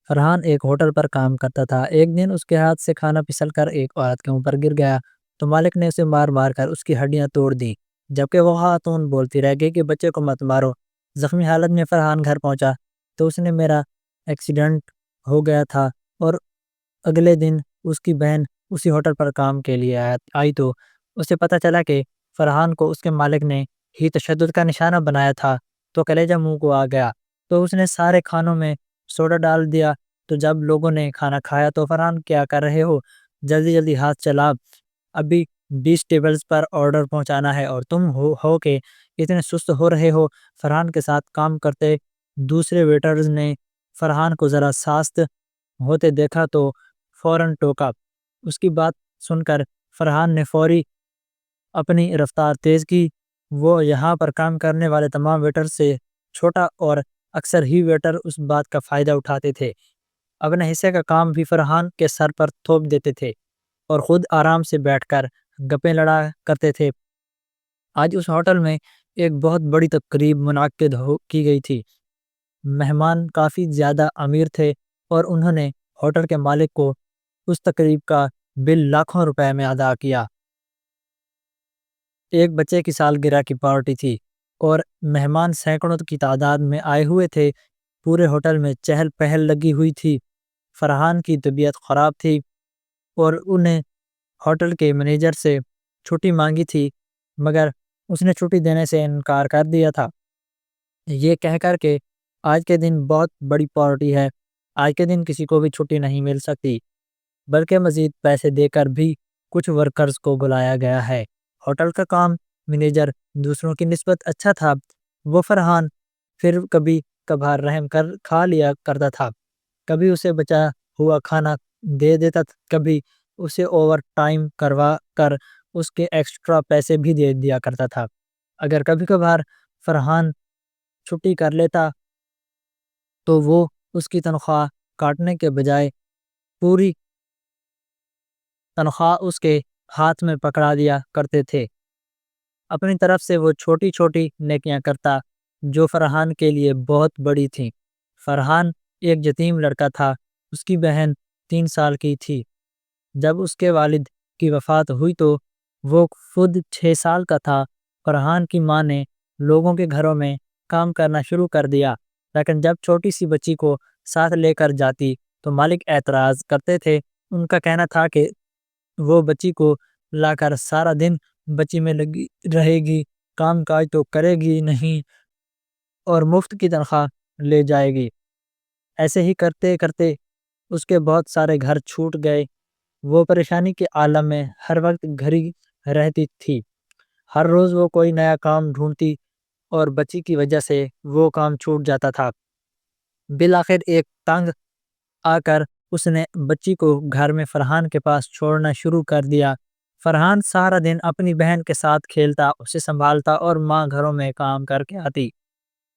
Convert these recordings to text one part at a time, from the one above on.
فرحان ایک ہوٹل پر کام کرتا تھا۔ ایک دن اس کے ہاتھ سے کھانا پھسل کر ایک عورت کے اوپر گر گیا تو مالک نے اسے مار مار کر اس کی ہڈیاں توڑ دیں، جبکہ وہ خاتون بولتی رہ گئی کہ بچے کو مت مارو۔ زخمی حالت میں فرحان گھر پہنچا تو اس نے میرا ایکسیڈنٹ ہو گیا تھا، اور اگلے دن اس کی بہن اسی ہوٹل پر کام کے لیے آئی تو اسے پتہ چلا کہ فرحان کو اس کے مالک نے ہی تشدد کا نشانہ بنایا تھا، تو کلیجہ منہ کو آ گیا۔ تو اس نے سارے کھانوں میں سوڈا ڈال دیا۔ تو جب لوگوں نے کھانا کھایا تو فرحان کیا کر رہے ہو، جلدی جلدی ہاتھ چلا، ابھی 20 ٹیبلز پر آرڈر پہنچانا ہے اور تم ہو کہ اتنے سست ہو رہے ہو۔ فرحان کے ساتھ کام کرتے دوسرے ویٹرز نے فرحان کو ذرا سست ہوتے دیکھا تو فوراً ٹوکا۔ اس کی بات سن کر فرحان نے فوری اپنی رفتار تیز کی۔ وہ یہاں پر کام کرنے والے تمام ویٹر سے چھوٹا اور اکثر ہی ویٹر اس بات کا فائدہ اٹھاتے تھے، اپنے حصے کا کام بھی فرحان کے سر پر تھوپ دیتے تھے اور خود آرام سے بیٹھ کر گپیں لڑا کرتے تھے۔ آج اس ہوٹل میں ایک بہت بڑی تقریب منعقد کی گئی تھی۔ مہمان کافی زیادہ امیر تھے اور انہوں نے ہوٹل کے مالک کو اس تقریب کا بل لاکھوں روپے میں ادا کیا۔ ایک بچے کی سالگرہ کی پارٹی تھی اور مہمان سینکڑوں کی تعداد میں آئے ہوئے تھے۔ پورے ہوٹل میں چہل پہل لگی ہوئی تھی۔ فرحان کی طبیعت خراب تھی اور انہیں ہوٹل کے مینیجر سے چھٹی مانگی تھی، مگر اس نے چھٹی دینے سے انکار کر دیا تھا، یہ کہہ کر کہ آج کے دن بہت بڑی پارٹی ہے، آج کے دن کسی کو بھی چھٹی نہیں مل سکتی، بلکہ مزید پیسے دے کر بھی کچھ ورکرز کو بلایا گیا ہے۔ ہوٹل کا کام مینیجر دوسروں کی نسبت اچھا تھا۔ وہ فرحان پھر کبھی کبھار رحم کر کھا لیا کرتا تھا، کبھی اسے بچا ہوا کھانا دے دیتا، کبھی اسے اوور ٹائم کروا کر اس کے ایکسٹرا پیسے بھی دے دیا کرتا تھا۔ اگر کبھی کبھار فرحان چھٹی کر لیتا تو وہ اس کی تنخواہ کاٹنے کے بجائے پوری تنخواہ اس کے ہاتھ میں پکڑا دیا کرتے تھے۔ اپنی طرف سے وہ چھوٹی چھوٹی نیکیاں کرتا جو فرحان کے لیے بہت بڑی تھیں۔ فرحان ایک یتیم لڑکا تھا، اس کی بہن 3 سال کی تھی جب اس کے والد کی وفات ہوئی تو وہ خود 6 سال کا تھا۔ فرحان کی ماں نے لوگوں کے گھروں میں کام کرنا شروع کر دیا، لیکن جب چھوٹی سی بچی کو ساتھ لے کر جاتی تو مالک اعتراض کرتے تھے۔ ان کا کہنا تھا کہ وہ بچی کو لا کر سارا دن بچی میں لگی رہے گی، کام کاج تو کرے گی نہیں اور مفت کی تنخواہ لے جائے گی۔ ایسے ہی کرتے کرتے اس کے بہت سارے گھر چھوٹ گئے۔ وہ پریشانی کے عالم میں ہر وقت گھری رہتی تھی۔ ہر روز وہ کوئی نیا کام ڈھونڈتی اور بچی کی وجہ سے وہ کام چھوٹ جاتا تھا۔ بالآخر ایک تنگ آ کر اس نے بچی کو گھر میں فرحان کے پاس چھوڑنا شروع کر دیا۔ فرحان سارا دن اپنی بہن کے ساتھ کھیلتا، اسے سنبھالتا اور ماں گھروں میں کام کر کے آتی۔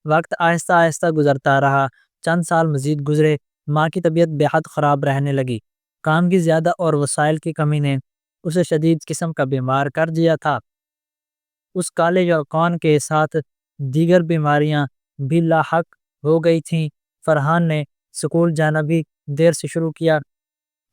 وقت آہستہ آہستہ گزرتا رہا، چند سال مزید گزرے۔ ماں کی طبیعت بے حد خراب رہنے لگی۔ کام کی زیادہ اور وسائل کی کمی نے اسے شدید قسم کا بیمار کر دیا تھا۔ اس کالے یوقان کے ساتھ دیگر بیماریاں بھی لاحق ہو گئی تھیں۔ فرحان نے سکول جانا بھی دیر سے شروع کیا۔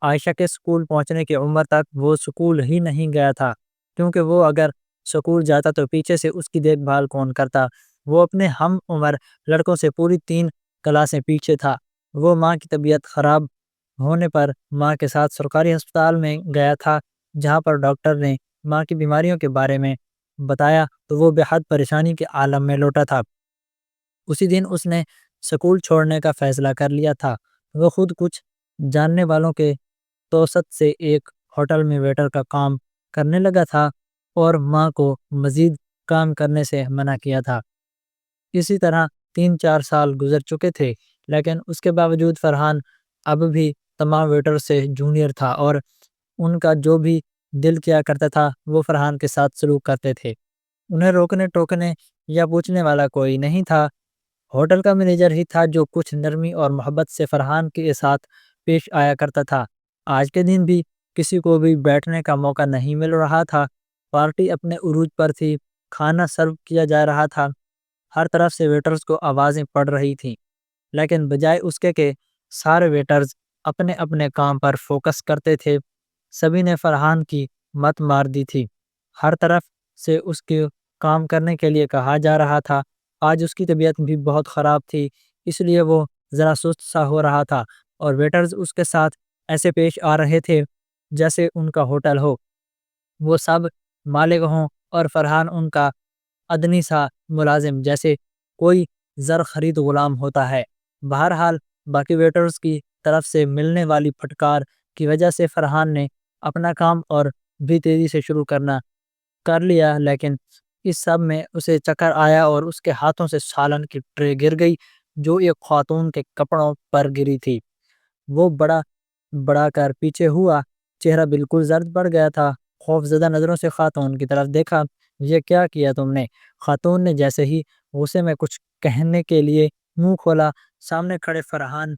عائشہ کے سکول پہنچنے کی عمر تک وہ سکول ہی نہیں گیا تھا، کیونکہ وہ اگر سکول جاتا تو پیچھے سے اس کی دیکھ بھال کون کرتا۔ وہ اپنے ہم عمر لڑکوں سے پوری 3 کلاسیں پیچھے تھا۔ وہ ماں کی طبیعت خراب ہونے پر ماں کے ساتھ سرکاری ہسپتال میں گیا تھا، جہاں پر ڈاکٹر نے ماں کی بیماریوں کے بارے میں بتایا تو وہ بے حد پریشانی کے عالم میں لوٹا تھا۔ اسی دن اس نے سکول چھوڑنے کا فیصلہ کر لیا تھا۔ وہ خود کچھ جاننے والوں کے توسط سے ایک ہوٹل میں ویٹر کا کام کرنے لگا تھا اور ماں کو مزید کام کرنے سے منع کیا تھا۔ اسی طرح 3-4 سال گزر چکے تھے، لیکن اس کے باوجود فرحان اب بھی تمام ویٹر سے جونیئر تھا اور ان کا جو بھی دل کیا کرتا تھا وہ فرحان کے ساتھ سلوک کرتے تھے۔ انہیں روکنے ٹوکنے یا پوچھنے والا کوئی نہیں تھا۔ ہوٹل کا مینیجر ہی تھا جو کچھ نرمی اور محبت سے فرحان کے ساتھ پیش آیا کرتا تھا۔ آج کے دن بھی کسی کو بھی بیٹھنے کا موقع نہیں مل رہا تھا۔ پارٹی اپنے عروج پر تھی، کھانا سرو کیا جا رہا تھا، ہر طرف سے ویٹرز کو آوازیں پڑ رہی تھیں، لیکن بجائے اس کے کہ سارے ویٹرز اپنے اپنے کام پر فوکس کرتے تھے۔ سبھی نے فرحان کی مت مار دی تھی۔ ہر طرف سے اس کے کام کرنے کے لیے کہا جا رہا تھا۔ آج اس کی طبیعت بھی بہت خراب تھی، اس لیے وہ ذرا سست سا ہو رہا تھا، اور ویٹرز اس کے ساتھ ایسے پیش آ رہے تھے جیسے ان کا ہوٹل ہو، وہ سب مالک ہوں، اور فرحان ان کا ادنی سا ملازم، جیسے کوئی زر خرید غلام ہوتا ہے۔ بہرحال باقی ویٹرز کی طرف سے ملنے والی پھٹکار کی وجہ سے فرحان نے اپنا کام اور بھی تیزی سے شروع کر لیا، لیکن اس سب میں اسے چکر آیا اور اس کے ہاتھوں سے سالن کی ٹرے گر گئی جو ایک خاتون کے کپڑوں پر گری تھی۔ وہ بڑا کر پیچھے ہوا، چہرہ بالکل زرد پڑ گیا تھا۔ خوف زدہ نظروں سے خاتون کی طرف دیکھا۔ یہ کیا کیا تم نے؟ خاتون نے جیسے ہی غصے میں کچھ کہنے کے لیے منہ کھولا، سامنے کھڑے فرحان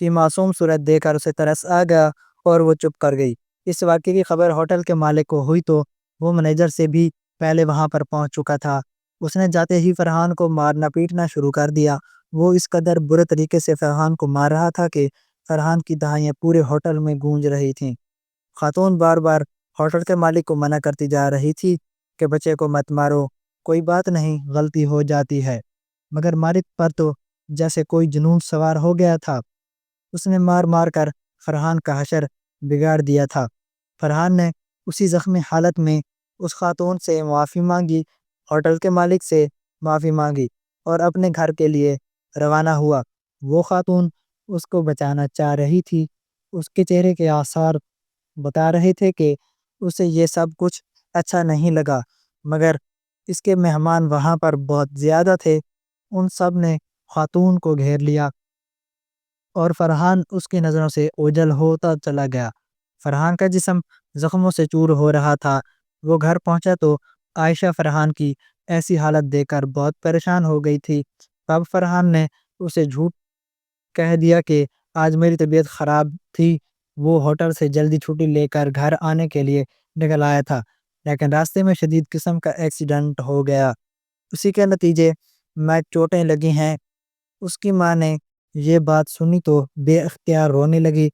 کی معصوم صورت دیکھ کر اسے ترس آ گیا اور وہ چپ کر گئی۔ اس واقعے کی خبر ہوٹل کے مالک کو ہوئی تو وہ منیجر سے بھی پہلے وہاں پر پہنچ چکا تھا۔ اس نے جاتے ہی فرحان کو مارنا پیٹنا شروع کر دیا۔ وہ اس قدر برے طریقے سے فرحان کو مار رہا تھا کہ فرحان کی دہائیاں پورے ہوٹل میں گونج رہی تھیں۔ خاتون بار بار ہوٹل کے مالک کو منع کرتی جا رہی تھی کہ بچے کو مت مارو، کوئی بات نہیں، غلطی ہو جاتی ہے، مگر مالک پر تو جیسے کوئی جنون سوار ہو گیا تھا۔ اس نے مار مار کر فرحان کا حشر بگاڑ دیا تھا۔ فرحان نے اسی زخمی حالت میں اس خاتون سے معافی مانگی، ہوٹل کے مالک سے معافی مانگی اور اپنے گھر کے لیے روانہ ہوا۔ وہ خاتون اس کو بچانا چاہ رہی تھی۔ اس کے چہرے کے آثار بتا رہے تھے کہ اسے یہ سب کچھ اچھا نہیں لگا، مگر اس کے مہمان وہاں پر بہت زیادہ تھے۔ ان سب نے خاتون کو گھیر لیا اور فرحان اس کی نظروں سے اوجھل ہوتا چلا گیا۔ فرحان کا جسم زخموں سے چور ہو رہا تھا۔ وہ گھر پہنچا تو عائشہ فرحان کی ایسی حالت دیکھ کر بہت پریشان ہو گئی تھی۔ تب فرحان نے اسے جھوٹ کہہ دیا کہ آج میری طبیعت خراب تھی۔ وہ ہوٹل سے جلدی چھٹی لے کر گھر آنے کے لیے نکل آیا تھا، لیکن راستے میں شدید قسم کا ایکسیڈنٹ ہو گیا۔ اسی کے نتیجے میں چوٹیں لگی ہیں۔ اس کی ماں نے یہ بات سنی تو بے اختیار رونے لگی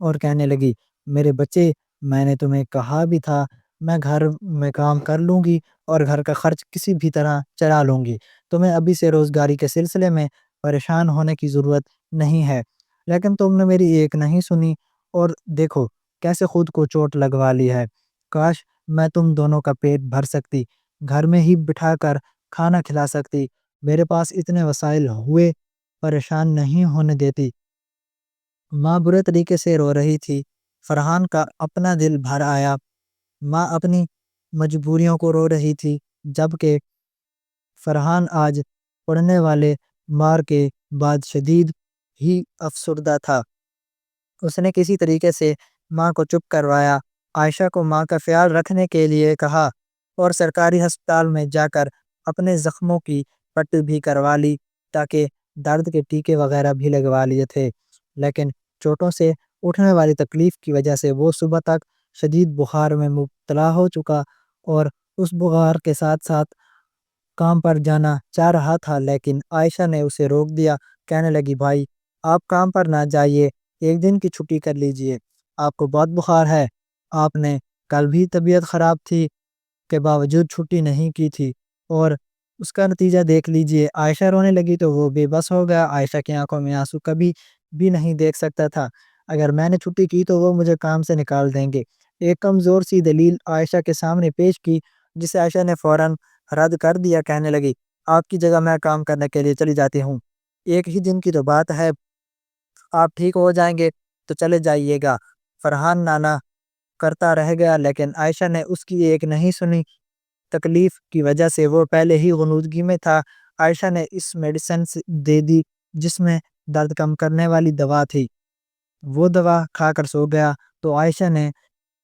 اور کہنے لگی، میرے بچے، میں نے تمہیں کہا بھی تھا میں گھر میں کام کر لوں گی اور گھر کا خرچ کسی بھی طرح چلا لوں گی۔ تمہیں ابھی سے روزگاری کے سلسلے میں پریشان ہونے کی ضرورت نہیں ہے، لیکن تم نے میری ایک نہیں سنی اور دیکھو کیسے خود کو چوٹ لگوا لی ہے۔ کاش میں تم دونوں کا پیٹ بھر سکتی، گھر میں ہی بٹھا کر کھانا کھلا سکتی، میرے پاس اتنے وسائل ہوئے پریشان نہیں ہونے دیتی۔ ماں برے طریقے سے رو رہی تھی۔ فرحان کا اپنا دل بھر آیا۔ ماں اپنی مجبوریوں کو رو رہی تھی، جبکہ فرحان آج پڑنے والے مار کے بعد شدید ہی افسردہ تھا۔ اس نے کسی طریقے سے ماں کو چپ کروایا، عائشہ کو ماں کا خیال رکھنے کے لیے کہا اور سرکاری ہسپتال میں جا کر اپنے زخموں کی پٹی بھی کروا لی، تاکہ درد کے ٹیکے وغیرہ بھی لگوا لیے تھے۔ لیکن چوٹوں سے اٹھنے والی تکلیف کی وجہ سے وہ صبح تک شدید بخار میں مبتلا ہو چکا اور اس بخار کے ساتھ ساتھ کام پر جانا چاہ رہا تھا، لیکن عائشہ نے اسے روک دیا۔ کہنے لگی، بھائی آپ کام پر نہ جائیے، ایک دن کی چھٹی کر لیجئے، آپ کو بہت بخار ہے، آپ نے کل بھی طبیعت خراب تھی کے باوجود چھٹی نہیں کی تھی اور اس کا نتیجہ دیکھ لیجئے۔ عائشہ رونے لگی تو وہ بے بس ہو گیا۔ عائشہ کی آنکھوں میں آنسو کبھی بھی نہیں دیکھ سکتا تھا۔ اگر میں نے چھٹی کی تو وہ مجھے کام سے نکال دیں گے۔ ایک کمزور سی دلیل عائشہ کے سامنے پیش کی، جسے عائشہ نے فوراً رد کر دیا۔ کہنے لگی، آپ کی جگہ میں کام کرنے کے لیے چلی جاتی ہوں، ایک ہی دن کی تو بات ہے، آپ ٹھیک ہو جائیں گے تو چلے جائیے گا۔ فرحان نانا کرتا رہ گیا، لیکن عائشہ نے اس کی ایک نہیں سنی۔ تکلیف کی وجہ سے وہ پہلے ہی غنودگی میں تھا۔ عائشہ نے اس میڈیسن دے دی جس میں درد کم کرنے والی دوا تھی۔ وہ دوا کھا کر سو گیا تو عائشہ نے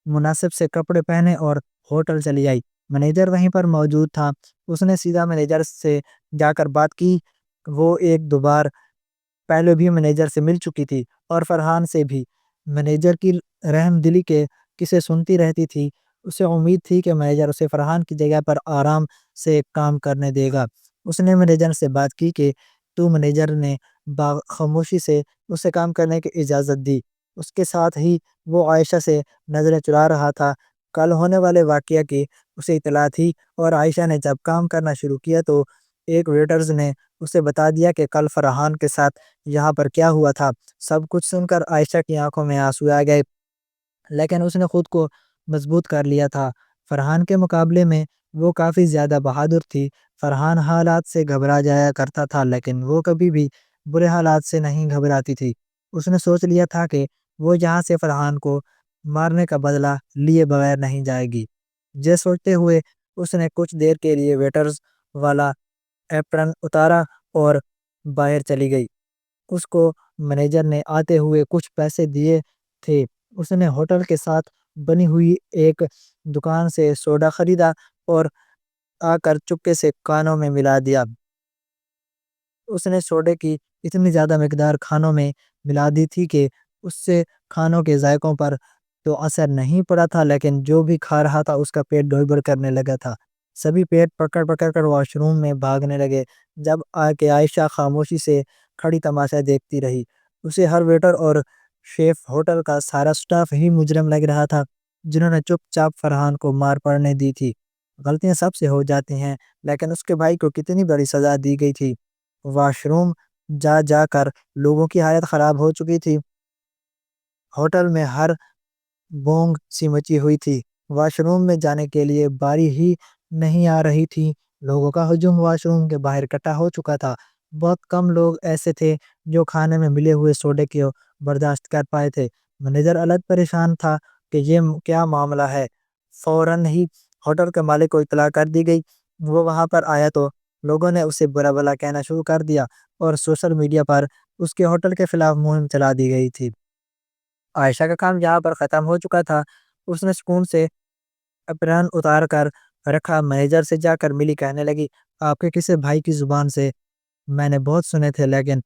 مناسب سے کپڑے پہنے اور ہوٹل چلی آئی۔ منیجر وہیں پر موجود تھا۔ اس نے سیدھا منیجر سے جا کر بات کی۔ وہ ایک دو بار پہلے بھی منیجر سے مل چکی تھی اور فرحان سے بھی۔ منیجر کی رحم دلی کے قصے سنتی رہتی تھی۔ اسے امید تھی کہ منیجر اسے فرحان کی جگہ پر آرام سے کام کرنے دے گا۔ اس نے منیجر سے بات کی کہ تو منیجر نے خاموشی سے اسے کام کرنے کی اجازت دی۔ اس کے ساتھ ہی وہ عائشہ سے نظریں چرا رہا تھا۔ کل ہونے والے واقعہ کی اسے اطلاع تھی، اور عائشہ نے جب کام کرنا شروع کیا تو ایک ویٹرز نے اسے بتا دیا کہ کل فرحان کے ساتھ یہاں پر کیا ہوا تھا۔ سب کچھ سن کر عائشہ کی آنکھوں میں آنسو آ گئے، لیکن اس نے خود کو مضبوط کر لیا تھا۔ فرحان کے مقابلے میں وہ کافی زیادہ بہادر تھی۔ فرحان حالات سے گھبرا جایا کرتا تھا، لیکن وہ کبھی بھی برے حالات سے نہیں گھبراتی تھی۔ اس نے سوچ لیا تھا کہ وہ یہاں سے فرحان کو مارنے کا بدلہ لیے بغیر نہیں جائے گی۔ یہ سوچتے ہوئے اس نے کچھ دیر کے لیے ویٹرز والا ایپرن اتارا اور باہر چلی گئی۔ اس کو مینیجر نے آتے ہوئے کچھ پیسے دیے تھے۔ اس نے ہوٹل کے ساتھ بنی ہوئی ایک دکان سے سوڈا خریدا اور آ کر چپکے سے کانوں میں ملا دیا۔ اس نے سوڈے کی اتنی زیادہ مقدار کھانوں میں ملا دی تھی کہ اس سے کھانوں کے ذائقوں پر تو اثر نہیں پڑا تھا، لیکن جو بھی کھا رہا تھا اس کا پیٹ گڑبڑ کرنے لگا تھا۔ سبھی پیٹ پکڑ پکڑ کر واش روم میں بھاگنے لگے۔ جب کہ عائشہ خاموشی سے کھڑی تماشا دیکھتی رہی۔ اسے ہر ویٹر اور شیف، ہوٹل کا سارا سٹاف ہی مجرم لگ رہا تھا، جنہوں نے چپ چاپ فرحان کو مار پڑنے دی تھی۔ غلطیاں سب سے ہو جاتی ہیں، لیکن اس کے بھائی کو کتنی بڑی سزا دی گئی تھی۔ واش روم جا جا کر لوگوں کی حالت خراب ہو چکی تھی۔ ہوٹل میں ہر بونگ سی مچی ہوئی تھی۔ واش روم میں جانے کے لیے باری ہی نہیں آ رہی تھی۔ لوگوں کا ہجوم واش روم کے باہر اکٹھا ہو چکا تھا۔ بہت کم لوگ ایسے تھے جو کھانے میں ملے ہوئے سوڈے کو برداشت کر پائے تھے۔ منیجر الگ پریشان تھا کہ یہ کیا معاملہ ہے۔ فوراً ہی ہوٹل کے مالک کو اطلاع کر دی گئی۔ وہ وہاں پر آیا تو لوگوں نے اسے برا بھلا کہنا شروع کر دیا، اور سوشل میڈیا پر اس کے ہوٹل کے خلاف مہم چلا دی گئی تھی۔ عائشہ کا کام یہاں پر ختم ہو چکا تھا۔ اس نے سکون سے اپرن اتار کر رکھا، مینیجر سے جا کر ملی، کہنے لگی، آپ کے کسی بھائی کی زبان سے میں نے بہت سنے تھے، لیکن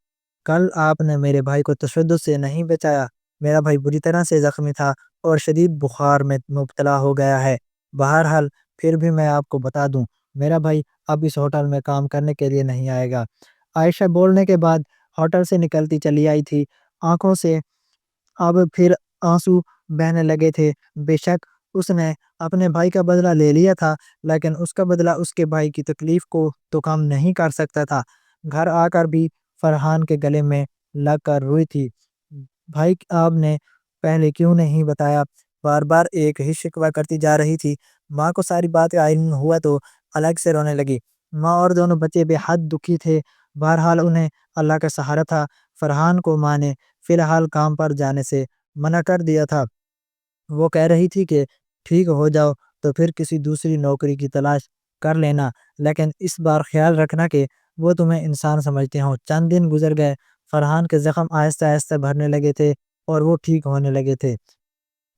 کل آپ نے میرے بھائی کو تشدد سے نہیں بچایا۔ میرا بھائی بری طرح سے زخمی تھا اور شدید بخار میں مبتلا ہو گیا ہے۔ بہرحال پھر بھی میں آپ کو بتا دوں، میرا بھائی اب اس ہوٹل میں کام کرنے کے لیے نہیں آئے گا۔ عائشہ بولنے کے بعد ہوٹل سے نکلتی چلی آئی تھی۔ آنکھوں سے اب پھر آنسو بہنے لگے تھے۔ بے شک اس نے اپنے بھائی کا بدلہ لے لیا تھا، لیکن اس کا بدلہ اس کے بھائی کی تکلیف کو تو کم نہیں کر سکتا تھا۔ گھر آ کر بھی فرحان کے گلے میں لگ کر روئی تھی۔ بھائی آپ نے پہلے کیوں نہیں بتایا؟ بار بار ایک ہی شکوہ کرتی جا رہی تھی۔ ماں کو ساری بات علم ہوا تو الگ سے رونے لگی۔ ماں اور دونوں بچے بے حد دکھی تھے۔ بہرحال انہیں اللہ کا سہارا تھا۔ فرحان کو ماں نے فی الحال کام پر جانے سے منع کر دیا تھا۔ وہ کہہ رہی تھی کہ ٹھیک ہو جاؤ تو پھر کسی دوسری نوکری کی تلاش کر لینا، لیکن اس بار خیال رکھنا کہ وہ تمہیں انسان سمجھتے ہوں۔ چند دن گزر گئے۔ فرحان کے زخم آہستہ آہستہ بھرنے لگے تھے اور وہ ٹھیک ہونے لگے تھے۔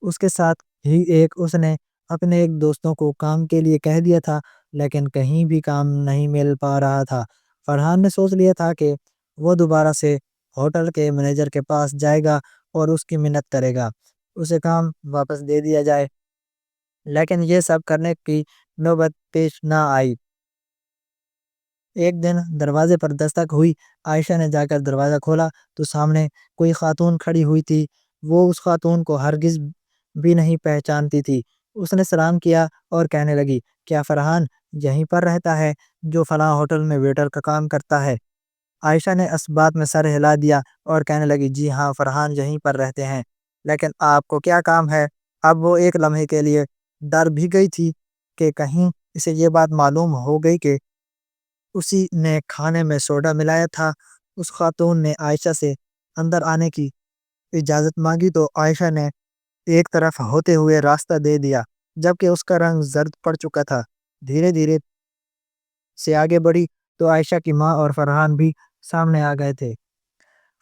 اس کے ساتھ ہی اس نے اپنے ایک دوستوں کو کام کے لیے کہہ دیا تھا، لیکن کہیں بھی کام نہیں مل پا رہا تھا۔ فرحان نے سوچ لیا تھا کہ وہ دوبارہ سے ہوٹل کے مینیجر کے پاس جائے گا اور اس کی منت کرے گا، اسے کام واپس دے دیا جائے، لیکن یہ سب کرنے کی نوبت پیش نہ آئی۔ ایک دن دروازے پر دستک ہوئی۔ عائشہ نے جا کر دروازہ کھولا تو سامنے کوئی خاتون کھڑی ہوئی تھی۔ وہ اس خاتون کو ہرگز بھی نہیں پہچانتی تھی۔ اس نے سلام کیا اور کہنے لگی، کیا فرحان یہیں پر رہتا ہے جو فلاں ہوٹل میں ویٹر کا کام کرتا ہے؟ عائشہ نے اس بات میں سر ہلا دیا اور کہنے لگی، جی ہاں، فرحان یہیں پر رہتے ہیں، لیکن آپ کو کیا کام ہے؟ اب وہ ایک لمحے کے لیے ڈر بھی گئی تھی کہ کہیں اسے یہ بات معلوم ہو گئی کہ اسی نے کھانے میں سوڈا ملایا تھا۔ اس خاتون نے عائشہ سے اندر آنے کی اجازت مانگی تو عائشہ نے ایک طرف ہوتے ہوئے راستہ دے دیا، جبکہ اس کا رنگ زرد پڑ چکا تھا۔ دھیرے دھیرے سے آگے بڑھی تو عائشہ کی ماں اور فرحان بھی سامنے آ گئے تھے۔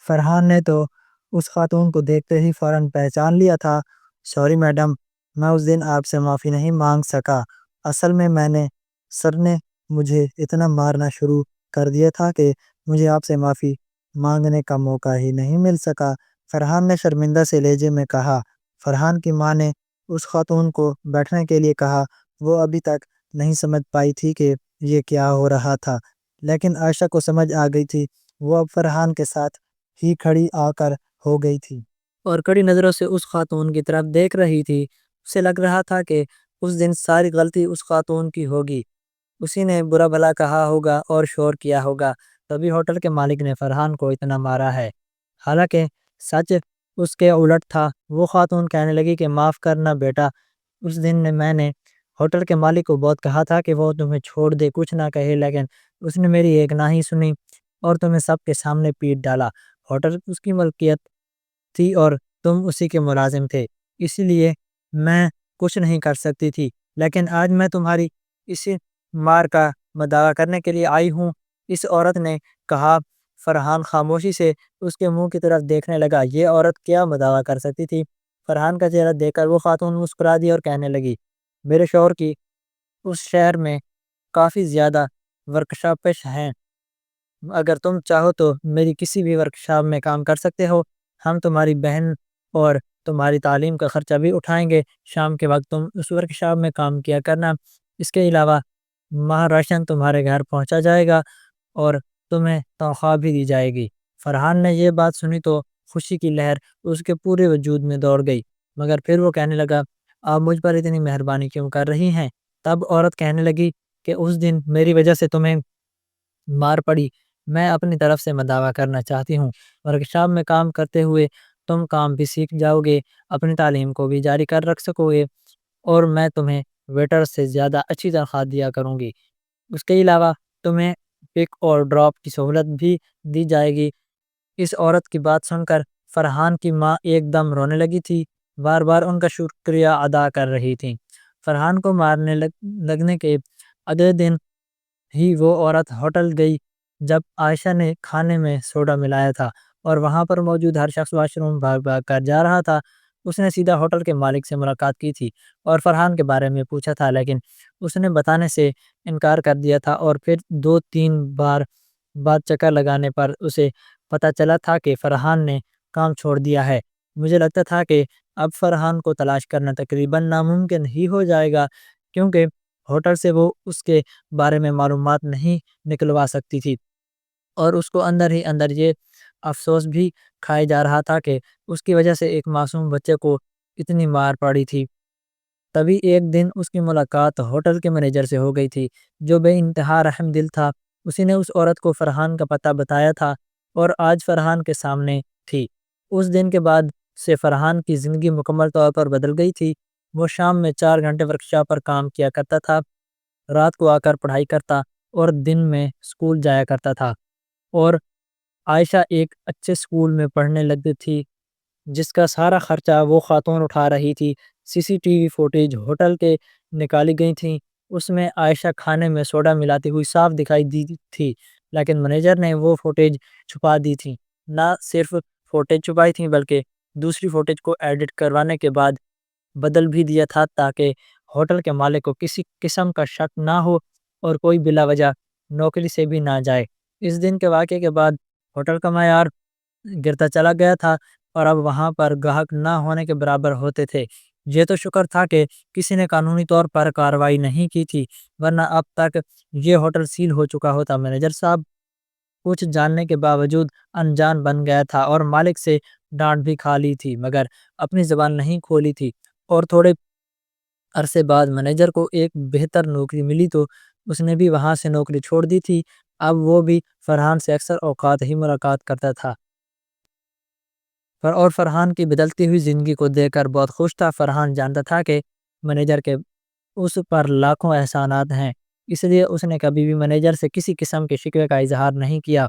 فرحان نے تو اس خاتون کو دیکھتے ہی فوراً پہچان لیا تھا۔ سوری میڈم، میں اس دن آپ سے معافی نہیں مانگ سکا۔ اصل میں نے سر نے مجھے اتنا مارنا شروع کر دیا تھا کہ مجھے آپ سے معافی مانگنے کا موقع ہی نہیں مل سکا۔ فرحان نے شرمندہ سے لہجے میں کہا۔ فرحان کی ماں نے اس خاتون کو بیٹھنے کے لیے کہا۔ وہ ابھی تک نہیں سمجھ پائی تھی کہ یہ کیا ہو رہا تھا، لیکن عائشہ کو سمجھ آ گئی تھی۔ وہ اب فرحان کے ساتھ ہی کھڑی آ کر ہو گئی تھی اور کڑی نظروں سے اس خاتون کی طرف دیکھ رہی تھی۔ اسے لگ رہا تھا کہ اس دن ساری غلطی اس خاتون کی ہوگی، اسی نے برا بھلا کہا ہوگا اور شور کیا ہوگا، تبھی ہوٹل کے مالک نے فرحان کو اتنا مارا ہے۔ حالانکہ سچ اس کے الٹ تھا۔ وہ خاتون کہنے لگی کہ معاف کرنا بیٹا، اس دن میں نے ہوٹل کے مالک کو بہت کہا تھا کہ وہ تمہیں چھوڑ دے، کچھ نہ کہے، لیکن اس نے میری ایک نہ ہی سنی اور تمہیں سب کے سامنے پیٹ ڈالا۔ ہوٹل اس کی ملکیت تھی اور تم اسی کے ملازم تھے، اسی لیے میں کچھ نہیں کر سکتی تھی، لیکن آج میں تمہاری اسی مار کا مداوع کرنے کے لیے آئی ہوں، اس عورت نے کہا۔ فرحان خاموشی سے اس کے منہ کی طرف دیکھنے لگا۔ یہ عورت کیا مداوع کر سکتی تھی؟ فرحان کا چہرہ دیکھ کر وہ خاتون مسکرا دی اور کہنے لگی، میرے شوہر کی اس شہر میں کافی زیادہ ورکشاپس ہیں، اگر تم چاہو تو میری کسی بھی ورکشاپ میں کام کر سکتے ہو، ہم تمہاری بہن اور تمہاری تعلیم کا خرچہ بھی اٹھائیں گے، شام کے وقت تم اس ورکشاپ میں کام کیا کرنا، اس کے علاوہ ماہ راشن تمہارے گھر پہنچا جائے گا اور تمہیں تنخواہ بھی دی جائے گی۔ فرحان نے یہ بات سنی تو خوشی کی لہر اس کے پورے وجود میں دوڑ گئی، مگر پھر وہ کہنے لگا، آپ مجھ پر اتنی مہربانی کیوں کر رہی ہیں؟ تب عورت کہنے لگی کہ اس دن میری وجہ سے تمہیں مار پڑی، میں اپنی طرف سے مداوع کرنا چاہتی ہوں، ورکشاپ میں کام کرتے ہوئے تم کام بھی سیکھ جاؤ گے، اپنی تعلیم کو بھی جاری کر رکھ سکو گے اور میں تمہیں ویٹر سے زیادہ اچھی تنخواہ دیا کروں گی، اس کے علاوہ تمہیں پک اور ڈراپ کی سہولت بھی دی جائے گی۔ اس عورت کی بات سن کر فرحان کی ماں ایک دم رونے لگی تھی، بار بار ان کا شکریہ ادا کر رہی تھی۔ فرحان کو مارنے لگنے کے اگلے دن ہی وہ عورت ہوٹل گئی جب عائشہ نے کھانے میں سوڈا ملایا تھا اور وہاں پر موجود ہر شخص واش روم بھاگ بھاگ کر جا رہا تھا۔ اس نے سیدھا ہوٹل کے مالک سے ملاقات کی تھی اور فرحان کے بارے میں پوچھا تھا، لیکن اس نے بتانے سے انکار کر دیا تھا اور پھر 2-3 بار بعد چکر لگانے پر اسے پتہ چلا تھا کہ فرحان نے کام چھوڑ دیا ہے۔ مجھے لگتا تھا کہ اب فرحان کو تلاش کرنا تقریباً ناممکن ہی ہو جائے گا، کیونکہ ہوٹل سے وہ اس کے بارے میں معلومات نہیں نکلوا سکتی تھی اور اس کو اندر ہی اندر یہ افسوس بھی کھائے جا رہا تھا کہ اس کی وجہ سے ایک معصوم بچے کو اتنی مار پڑی تھی۔ تبھی ایک دن اس کی ملاقات ہوٹل کے مینیجر سے ہو گئی تھی، جو بے انتہا رحم دل تھا۔ اسی نے اس عورت کو فرحان کا پتہ بتایا تھا اور آج فرحان کے سامنے تھی۔ اس دن کے بعد سے فرحان کی زندگی مکمل طور پر بدل گئی تھی۔ وہ شام میں 4 گھنٹے ورکشاپ پر کام کیا کرتا تھا، رات کو آ کر پڑھائی کرتا اور دن میں اسکول جایا کرتا تھا، اور عائشہ ایک اچھے اسکول میں پڑھنے لگی تھی جس کا سارا خرچہ وہ خاتون اٹھا رہی تھی۔ C C T V footage hotel کے نکالی گئی تھیں، اس میں عائشہ کھانے میں سوڈا ملاتی ہوئی صاف دکھائی دی تھی، لیکن مینیجر نے وہ فوٹیج چھپا دی تھی۔ نہ صرف فوٹیج چھپائی تھیں بلکہ دوسری فوٹیج کو ایڈٹ کروانے کے بعد بدل بھی دیا تھا تاکہ ہوٹل کے مالک کو کسی قسم کا شک نہ ہو اور کوئی بلا وجہ نوکری سے بھی نہ جائے۔ اس دن کے واقعے کے بعد ہوٹل کا معیار گرتا چلا گیا تھا اور اب وہاں پر گاہک نہ ہونے کے برابر ہوتے تھے۔ یہ تو شکر تھا کہ کسی نے قانونی طور پر کارروائی نہیں کی تھی، ورنہ اب تک یہ ہوٹل سیل ہو چکا ہوتا۔ مینیجر صاحب کچھ جاننے کے باوجود انجان بن گیا تھا اور مالک سے ڈانٹ بھی کھا لی تھی، مگر اپنی زبان نہیں کھولی تھی، اور تھوڑے عرصے بعد مینیجر کو ایک بہتر نوکری ملی تو اس نے بھی وہاں سے نوکری چھوڑ دی تھی۔ اب وہ بھی فرحان سے اکثر اوقات ہی ملاقات کرتا تھا اور فرحان کی بدلتی ہوئی زندگی کو دیکھ کر بہت خوش تھا۔ فرحان جانتا تھا کہ مینیجر کے اس پر لاکھوں احسانات ہیں، اس لیے اس نے کبھی بھی مینیجر سے کسی قسم کے شکوے کا اظہار نہیں کیا۔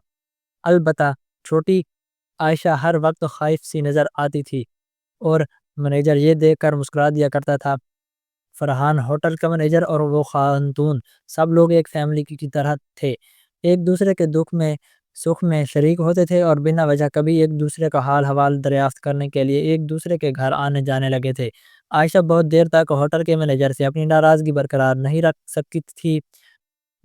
البتہ چھوٹی عائشہ ہر وقت خائف سی نظر آتی تھی اور مینیجر یہ دیکھ کر مسکرا دیا کرتا تھا۔ فرحان، ہوٹل کا مینیجر اور وہ خاتون سب لوگ ایک فیملی کی طرح تھے، ایک دوسرے کے دکھ میں سکھ میں شریک ہوتے تھے اور بنا وجہ کبھی ایک دوسرے کا حال حوال دریافت کرنے کے لیے ایک دوسرے کے گھر آنے جانے لگے تھے۔ عائشہ بہت دیر تک ہوٹل کے مینیجر سے اپنی ناراضگی برقرار نہیں رکھ سکتی تھی۔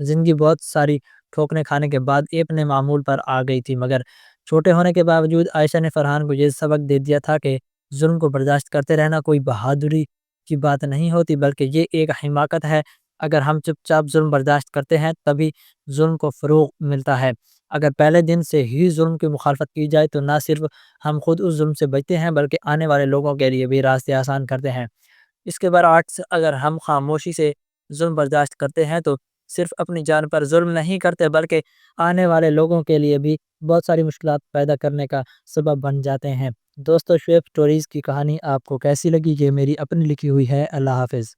زندگی بہت ساری ٹھوکریں کھانے کے بعد اپنے معمول پر آ گئی تھی، مگر چھوٹے ہونے کے باوجود عائشہ نے فرحان کو یہ سبق دے دیا تھا کہ ظلم کو برداشت کرتے رہنا کوئی بہادری کی بات نہیں ہوتی، بلکہ یہ ایک حماقت ہے۔ اگر ہم چپ چاپ ظلم برداشت کرتے ہیں تبھی ظلم کو فروغ ملتا ہے۔ اگر پہلے دن سے ہی ظلم کی مخالفت کی جائے تو نہ صرف ہم خود اس ظلم سے بچتے ہیں بلکہ آنے والے لوگوں کے لیے بھی راستے آسان کرتے ہیں۔ اس کے برعکس اگر ہم خاموشی سے ظلم برداشت کرتے ہیں تو صرف اپنی جان پر ظلم نہیں کرتے بلکہ آنے والے لوگوں کے لیے بھی بہت ساری مشکلات پیدا کرنے کا سبب بن جاتے ہیں۔ دوستو، شعیب سٹوریز کی کہانی آپ کو کیسی لگی؟ یہ میری اپنی لکھی ہوئی ہے۔ اللہ حافظ۔